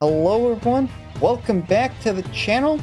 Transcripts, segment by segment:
Hello everyone, welcome back to the channel.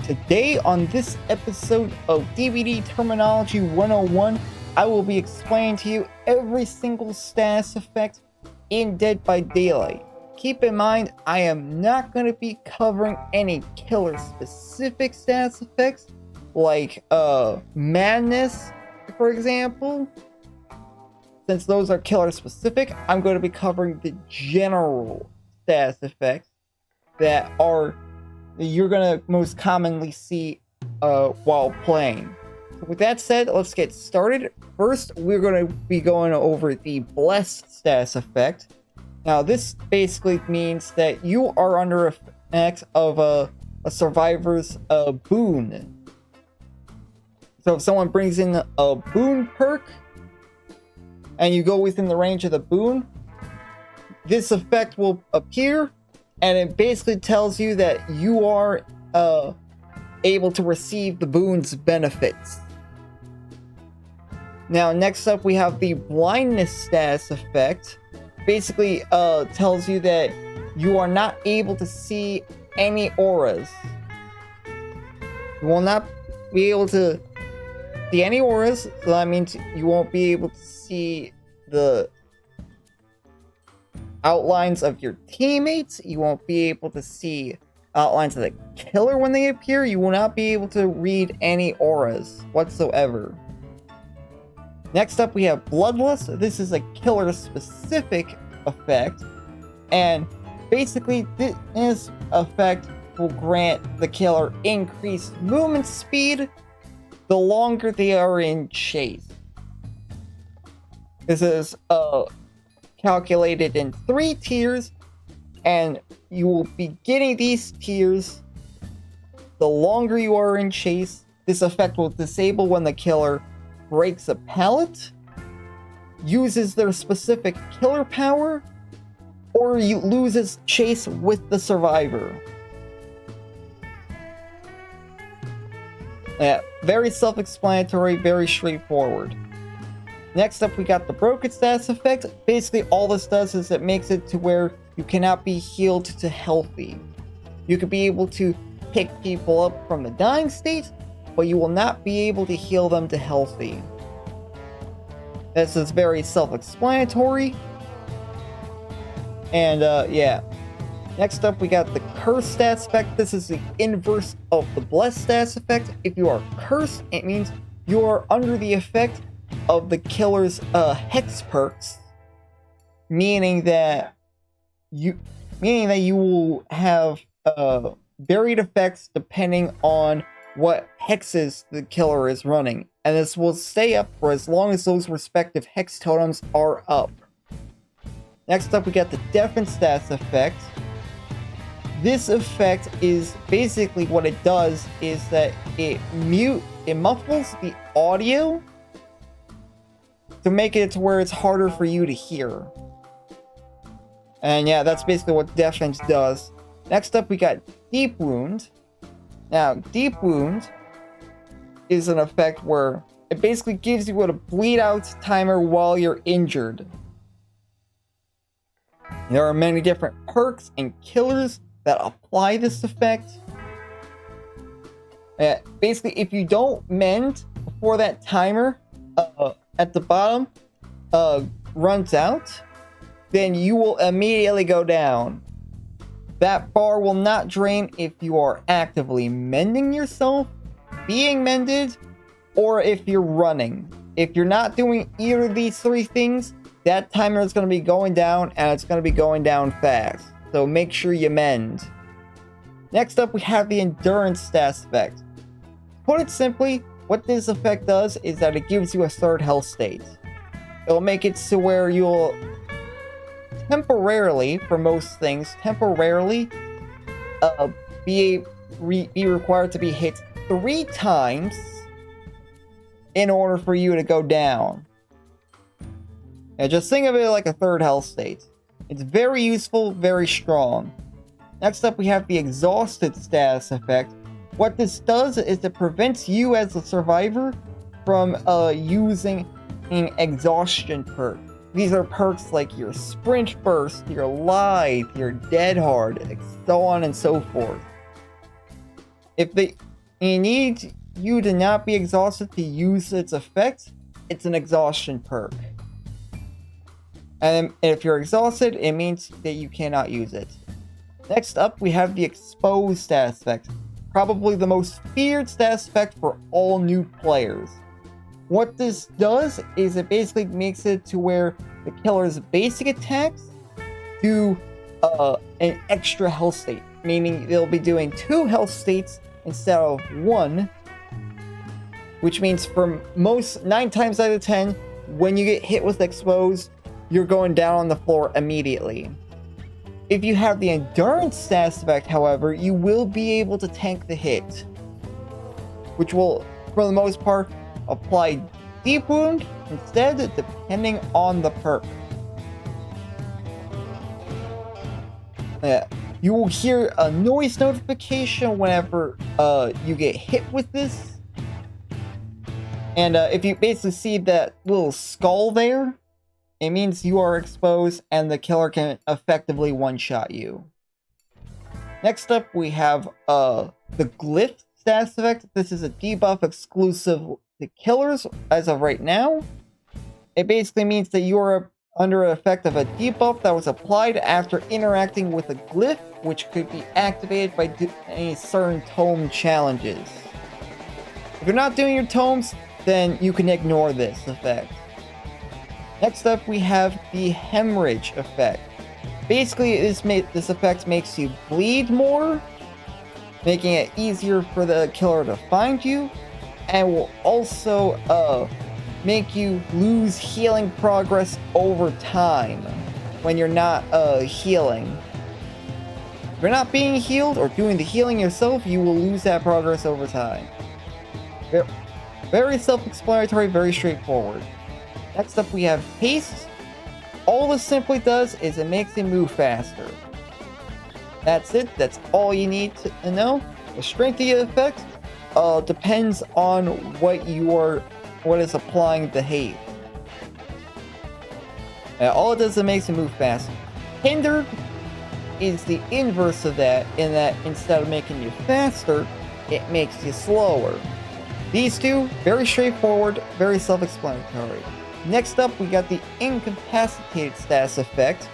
Today on this episode of DBD Terminology 101, I will be explaining to you every single status effect in Dead by Daylight. Keep in mind, I am not going to be covering any killer specific status effects like Madness, for example. Since those are killer specific, I'm going to be covering the general status effects that you're gonna most commonly see while playing. So with that said, let's get started. First, we're gonna be going over the Blessed status effect. Now, this basically means that you are under effect of a survivor's boon. So if someone brings in a boon perk, and you go within the range of the boon, this effect will appear. And it basically tells you that you are able to receive the boon's benefits. Now, next up, we have the Blindness status effect. Basically, tells you that you are not able to see any auras. You will not be able to see any auras, so that means you won't be able to see the outlines of your teammates. You won't be able to see outlines of the killer when they appear. You will not be able to read any auras whatsoever. Next up, we have Bloodlust. This is a killer specific effect, and basically this effect will grant the killer increased movement speed the longer they are in chase. This is calculated in 3 tiers, and you will be getting these tiers the longer you are in chase. This effect will disable when the killer breaks a pallet, uses their specific killer power, or loses chase with the survivor. Yeah, very self-explanatory, very straightforward. Next up, we got the Broken status effect. Basically, all this does is it makes it to where you cannot be healed to healthy. You could be able to pick people up from the dying state, but you will not be able to heal them to healthy. This is very self-explanatory. And yeah. Next up, we got the Cursed status effect. This is the inverse of the Blessed status effect. If you are cursed, it means you are under the effect of the killer's hex perks, meaning that you will have varied effects depending on what hexes the killer is running, and this will stay up for as long as those respective hex totems are up. Next up, we got the Deafen status effect. This effect is basically what it does is that it muffles the audio to make it to where it's harder for you to hear. And yeah, that's basically what Deafens does. Next up, we got Deep Wound. Now, Deep Wound is an effect where it basically gives you a bleed out timer while you're injured. There are many different perks and killers that apply this effect. Basically, if you don't mend before that timer at the bottom runs out, then you will immediately go down. That bar will not drain if you are actively mending yourself, being mended, or if you're running. If you're not doing either of these 3 things, that timer is going to be going down, and it's going to be going down fast. So make sure you mend. Next up, we have the Endurance status effect. To put it simply, what this effect does is that it gives you a 3rd health state. It'll make it to where you'll temporarily, for most things, be required to be hit 3 times in order for you to go down. Yeah, just think of it like a 3rd health state. It's very useful, very strong. Next up, we have the Exhausted status effect. What this does is it prevents you as a survivor from using an exhaustion perk. These are perks like your Sprint Burst, your Lithe, your Dead Hard, and so on and so forth. If they need you to not be exhausted to use its effect, it's an exhaustion perk. And if you're exhausted, it means that you cannot use it. Next up, we have the Exposed status effect. Probably the most feared status effect for all new players. What this does is it basically makes it to where the killer's basic attacks do an extra health state. Meaning they'll be doing 2 health states instead of 1. Which means for 9 times out of 10, when you get hit with Exposed, you're going down on the floor immediately. If you have the Endurance status effect, however, you will be able to tank the hit. Which will, for the most part, apply Deep Wound instead, depending on the perk. You will hear a noise notification whenever you get hit with this. And if you basically see that little skull there, it means you are exposed and the killer can effectively one-shot you. Next up, we have the Glyph status effect. This is a debuff exclusive to killers as of right now. It basically means that you are under the effect of a debuff that was applied after interacting with a glyph, which could be activated by any certain tome challenges. If you're not doing your tomes, then you can ignore this effect. Next up, we have the Hemorrhage effect. Basically, this effect makes you bleed more, making it easier for the killer to find you, and will also make you lose healing progress over time when you're not healing. If you're not being healed or doing the healing yourself, you will lose that progress over time. Very self-explanatory, very straightforward. Next up, we have Haste. All this simply does is it makes you move faster. That's it. That's all you need to know. The strength of the effect depends on what is applying the haste. All it does is it makes you move faster. Hindered is the inverse of that, in that instead of making you faster, it makes you slower. These two, very straightforward, very self-explanatory. Next up, we got the Incapacitated status effect.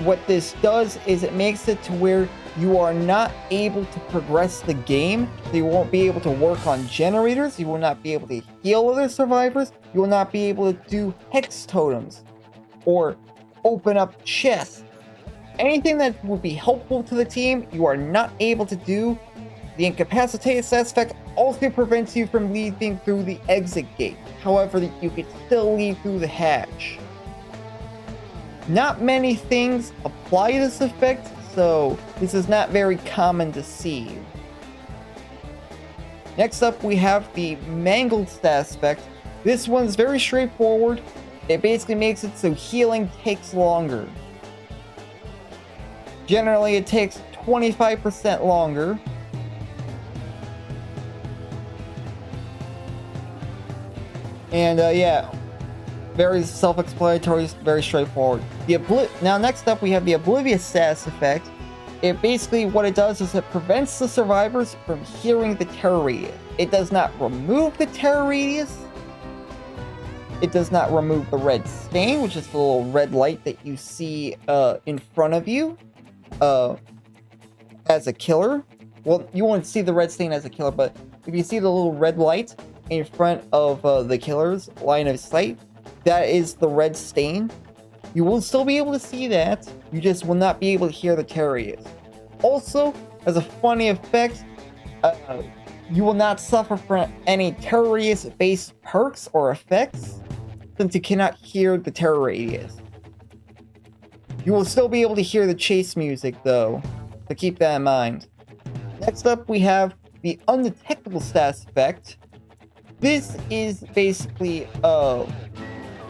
What this does is it makes it to where you are not able to progress the game. So you won't be able to work on generators. You will not be able to heal other survivors. You will not be able to do hex totems or open up chests. Anything that would be helpful to the team, you are not able to do. The Incapacitated status effect also prevents you from leaving through the exit gate. However, you can still leave through the hatch. Not many things apply this effect, so this is not very common to see. Next up, we have the Mangled status effect. This one's very straightforward. It basically makes it so healing takes longer. Generally, it takes 25% longer. And yeah, very self-explanatory, very straightforward. Now next up we have the Oblivious status effect. It basically, what it does is it prevents the survivors from hearing the terror radius. It does not remove the terror radius. It does not remove the red stain, which is the little red light that you see in front of you as a killer. Well, you won't see the red stain as a killer, but if you see the little red light in front of the killer's line of sight, that is the red stain. You will still be able to see that, you just will not be able to hear the terror radius. Also, as a funny effect, you will not suffer from any terror radius based perks or effects, since you cannot hear the terror radius. You will still be able to hear the chase music though, so keep that in mind. Next up we have the Undetectable status effect. This is basically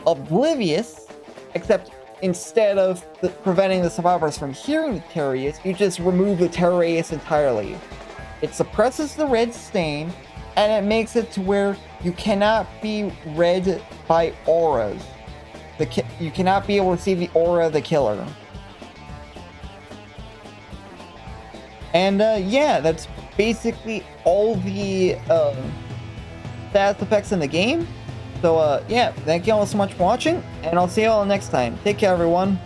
Oblivious, except instead of preventing the survivors from hearing the terror radius, you just remove the terror radius entirely. It suppresses the red stain, and it makes it to where you cannot be read by auras. you cannot be able to see the aura of the killer. And yeah, that's basically all the status effects in the game. So yeah, thank you all so much for watching, and I'll see you all next time. Take care, everyone.